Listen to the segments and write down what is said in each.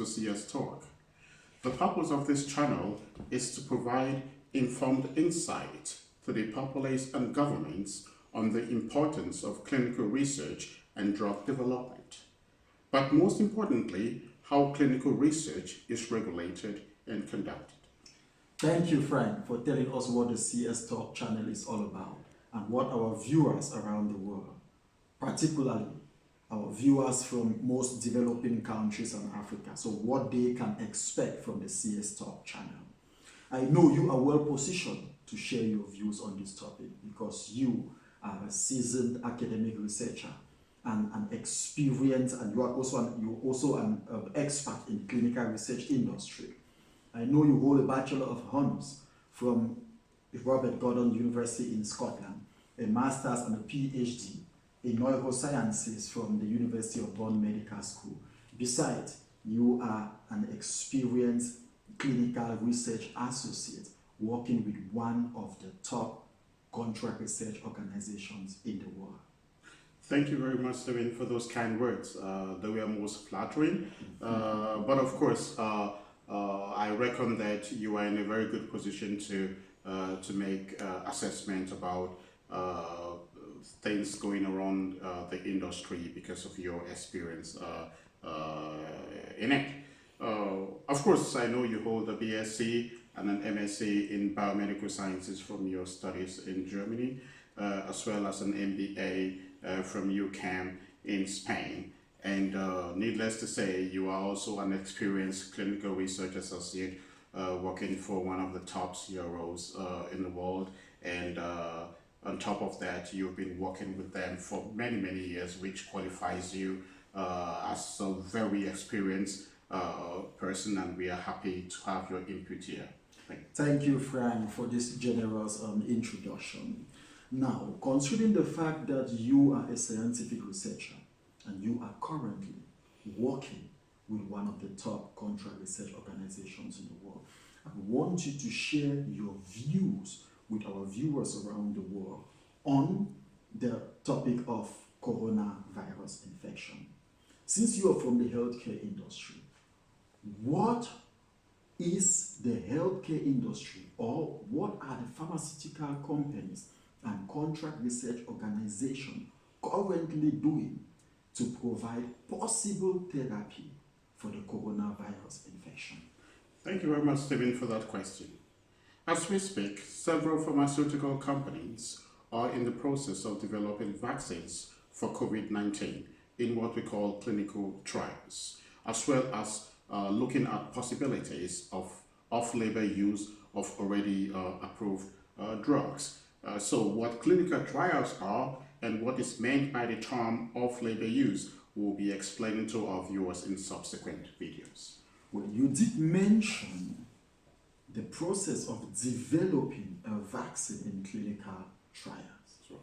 to CS Talk. The purpose of this channel is to provide informed insight to the populace and governments on the importance of clinical research and drug development, but most importantly, how clinical research is regulated and conducted. Thank you, Frank, for telling us what the CS Talk channel is all about and what our viewers around the world, particularly our viewers from most developing countries in Africa, so what they can expect from the CS Talk channel. I know you are well positioned to share your views on this topic because you are a seasoned academic researcher and an experienced, and you are also an expert in clinical research industry. I know you hold a Bachelor of Honours from Robert Gordon University in Scotland, a Master's and a PhD in Neurosciences from the University of Bonn Medical School. Besides, you are an experienced clinical research associate working with one of the top contract research organizations in the world. Thank you very much, Stephen, for those kind words. They were most flattering. But of course, I reckon that you are in a very good position to make assessment about things going around the industry because of your experience in it. Of course, I know you hold a BSc and an MSc in biomedical sciences from your studies in Germany, as well as an MBA from UCAM in Spain. And needless to say, you are also an experienced clinical research associate working for one of the top CROs in the world. And on top of that, you've been working with them for many, many years, which qualifies you as a very experienced person, and we are happy to have your input here. Thank you, Frank, for this generous introduction. Now, considering the fact that you are a scientific researcher and you are currently working with one of the top contract research organizations in the world, I want you to share your views with our viewers around the world on the topic of coronavirus infection. Since you are from the healthcare industry, what is the healthcare industry, or what are the pharmaceutical companies and contract research organizations currently doing to provide possible therapy for the coronavirus infection? Thank you very much, Stephen, for that question. As we speak, several pharmaceutical companies are in the process of developing vaccines for COVID-19 in what we call clinical trials, as well as looking at possibilities of off-label use of already approved drugs. So what clinical trials are and what is meant by the term off-label use will be explained to our viewers in subsequent videos. Well, you did mention the process of developing a vaccine in clinical trials. Sure.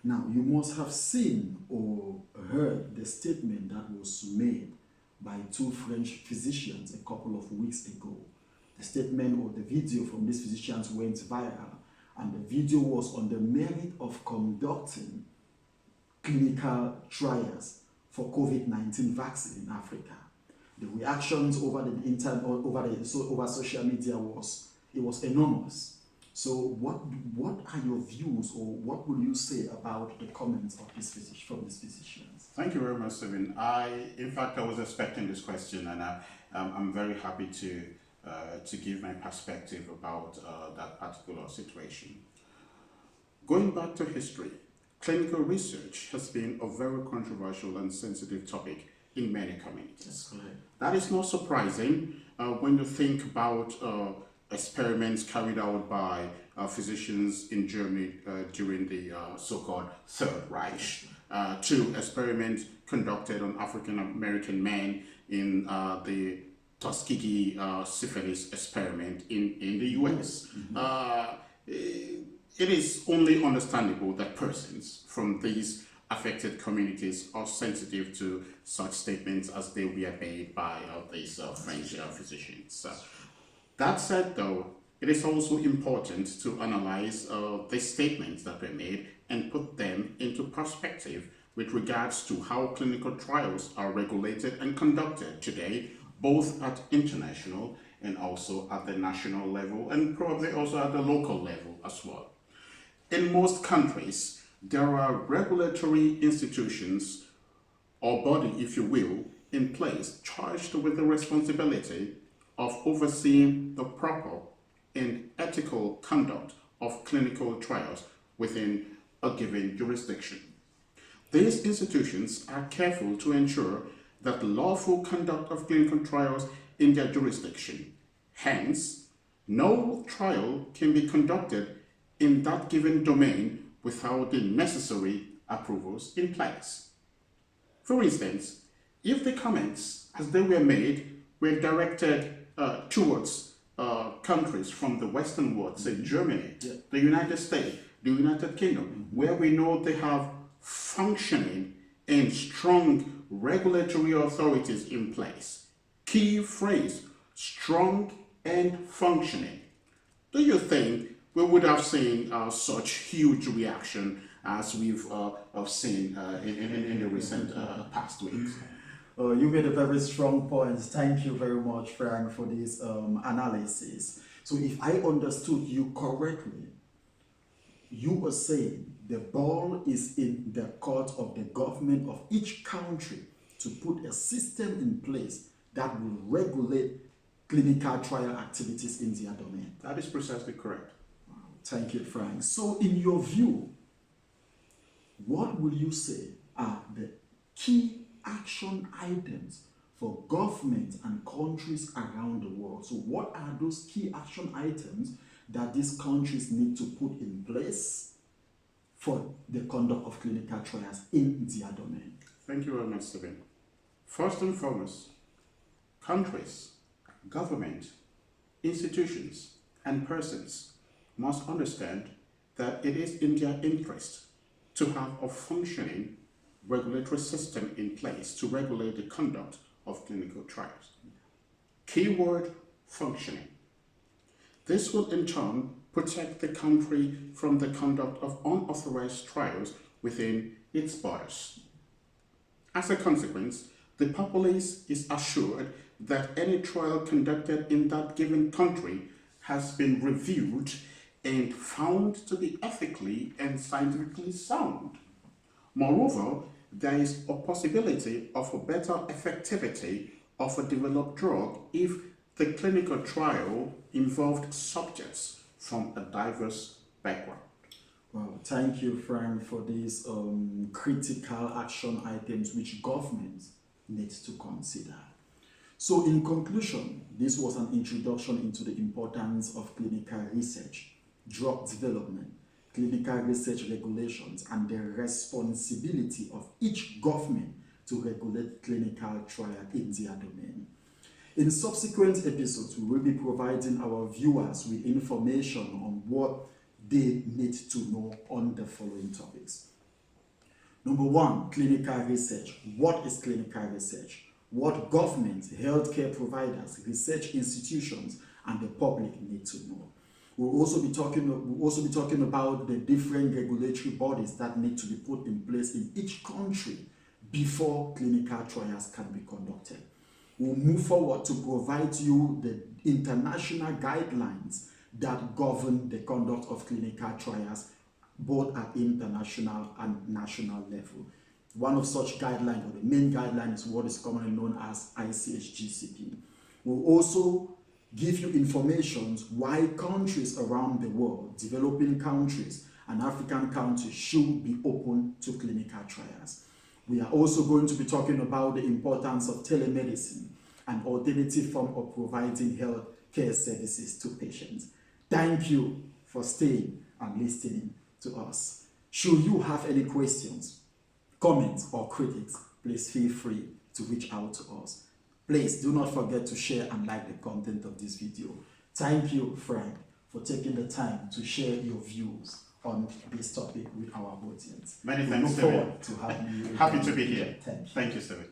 Now, you must have seen or heard the statement that was made by two French physicians a couple of weeks ago. The statement or the video from these physicians went viral, and the video was on the merit of conducting clinical trials for COVID-19 vaccine in Africa. The reactions over the internet, over social media was enormous. So what are your views, or what will you say about the comments of from these physicians? Thank you very much, Stephen. In fact, I was expecting this question, and I'm very happy to give my perspective about that particular situation. Going back to history, clinical research has been a very controversial and sensitive topic in many communities. That is not surprising when you think about experiments carried out by physicians in Germany during the so-called Third Reich, to experiments conducted on African American men in the Tuskegee syphilis experiment in the US. It is only understandable that persons from these affected communities are sensitive to such statements as they were made by these French physicians. That said, though, it is also important to analyze the statements that were made and put them into perspective with regards to how clinical trials are regulated and conducted today both at international and also at the national level, and probably also at the local level as well. In most countries, there are regulatory institutions or body, if you will, in place charged with the responsibility of overseeing the proper and ethical conduct of clinical trials within a given jurisdiction. These institutions are careful to ensure that lawful conduct of clinical trials in their jurisdiction. Hence, no trial can be conducted in that given domain without the necessary approvals in place. For instance, if the comments as they were made were directed towards countries from the Western world, say Germany, the United States, the United Kingdom, where we know they have functioning and strong regulatory authorities in place. Key phrase, strong and functioning. Do you think we would have seen such huge reaction as we've seen in the recent past weeks? You made a very strong point. Thank you very much, Frank, for this analysis. So if I understood you correctly, you were saying the ball is in the court of the government of each country to put a system in place that will regulate clinical trial activities in their domain. That is precisely correct. Thank you, Frank. So in your view, what will you say are the key action items for governments and countries around the world? So what are those key action items that these countries need to put in place for the conduct of clinical trials in their domain? Thank you very much, Stephen. First and foremost, countries, government, institutions, and persons must understand that it is in their interest to have a functioning regulatory system in place to regulate the conduct of clinical trials. Keyword, functioning. This will in turn protect the country from the conduct of unauthorized trials within its borders. As a consequence, the populace is assured that any trial conducted in that given country has been reviewed and found to be ethically and scientifically sound. Moreover, there is a possibility of a better effectivity of a developed drug if the clinical trial involved subjects from a diverse background. Well, thank you, Frank, for these critical action items which governments need to consider. So in conclusion, this was an introduction into the importance of clinical research, drug development, clinical research regulations, and the responsibility of each government to regulate clinical trial in their domain. In subsequent episodes, we will be providing our viewers with information on what they need to know on the following topics. Number one, clinical research. What is clinical research? What governments, healthcare providers, research institutions, and the public need to know. We'll also be talking about the different regulatory bodies that need to be put in place in each country before clinical trials can be conducted. We'll move forward to provide you the international guidelines that govern the conduct of clinical trials both at international and national level. One of such guidelines, or the main guideline, is what is commonly known as ICH-GCP. We'll also give you information why countries around the world, developing countries and African countries, should be open to clinical trials. We are also going to be talking about the importance of telemedicine, an alternative form of providing health care services to patients. Thank you for staying and listening to us. Should you have any questions, comments, or critics, please feel free to reach out to us. Please do not forget to share and like the content of this video. Thank you, Frank, for taking the time to share your views on this topic with our audience. Many thanks, We look forward to having you. Happy to be here. Thank you. Thank you, Stephen.